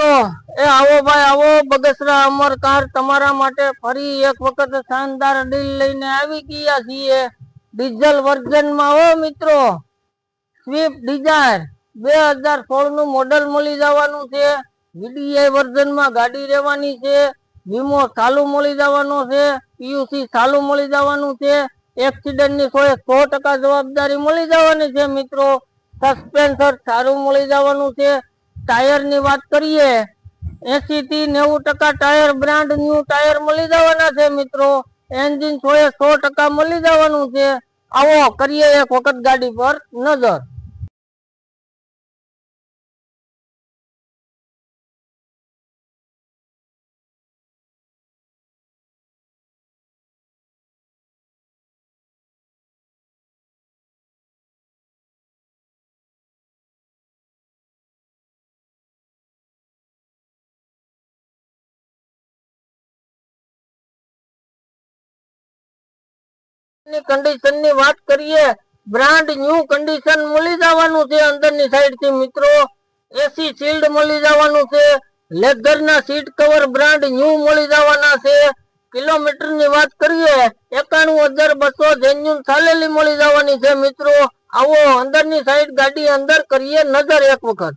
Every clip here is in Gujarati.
મિત્રો એ આવો ભાઈ આવો બગસરા અમર કાર તમારા માટે ફરી એક વખત શાનદાર ડીલ લઈને આવી ગયા છીએ ડીઝલ વર્ઝન માં હો મિત્રો સ્વિફ્ટ ડિઝાયર 2016 નું મોડલ મળી જવાનું છે વીડીઆઈ વર્ઝન માં ગાડી રહેવાની છે વીમો ચાલુ મળી જવાનો છે પીયુસી ચાલુ મળી જવાનું છે એક્સિડન્ટ ની 100% જવાબદારી મળી જવાની છે મિત્રો સસ્પેન્સર સારું મળી જવાનું છે टायर ની વાત કરીએ 80 થી 90% टायर બ્રાન્ડ ન્યુ टायर મળી જવાના છે મિત્રો એન્જિન 100% મળી જવાનું છે આવો કરીએ એક વખત ગાડી પર નજર कंडीशन ની વાત કરીએ બ્રાન્ડ ન્યુ कंडीशन મળી જવાનું છે અંદરની સાઈડ થી મિત્રો એસી શીલ્ડ મળી જવાનું છે લેધર ના સીટ કવર બ્રાન્ડ ન્યુ મળી જવાના છે કિલોમીટર ની વાત કરીએ 91200 જેન્યુન ચાલેલી મળી જવાની છે મિત્રો આવો અંદરની સાઈડ ગાડી અંદર કરીએ નજર એક વખત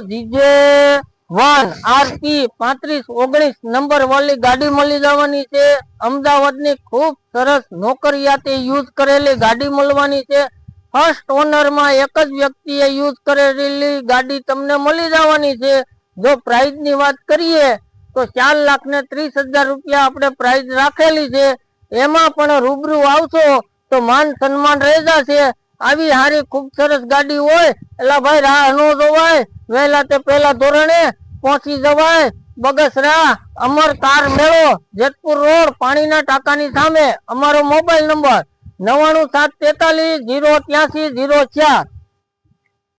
जीजे 1 आरपी 3519 नंबर वाली गाड़ी मળી જવાની છે અમદાવાદની ખૂબ સરસ નોકરિયાતે યુઝ કરેલી ગાડી મળવાની છે ફર્સ્ટ ઓનર માં એક જ વ્યક્તિએ યુઝ કરેલી ગાડી તમને મળી જવાની છે જો પ્રાઇસ ની વાત કરીએ તો 4,30,000 રૂપિયા આપણે પ્રાઇસ રાખેલી છે એમાં પણ રૂબરૂ આવશો તો માન સન્માન રહી જશે આવી હારી ખૂબ સરસ ગાડી હોય એટલે ભાઈ રાહ ન જોવાય વહેલા તે પહેલા ધોરણે પહોંચી જવાય બગસરા અમર કાર મેળો જેતપુર રોડ પાણીના ટાંકાની સામે અમારો મોબાઈલ નંબર 99743 083 04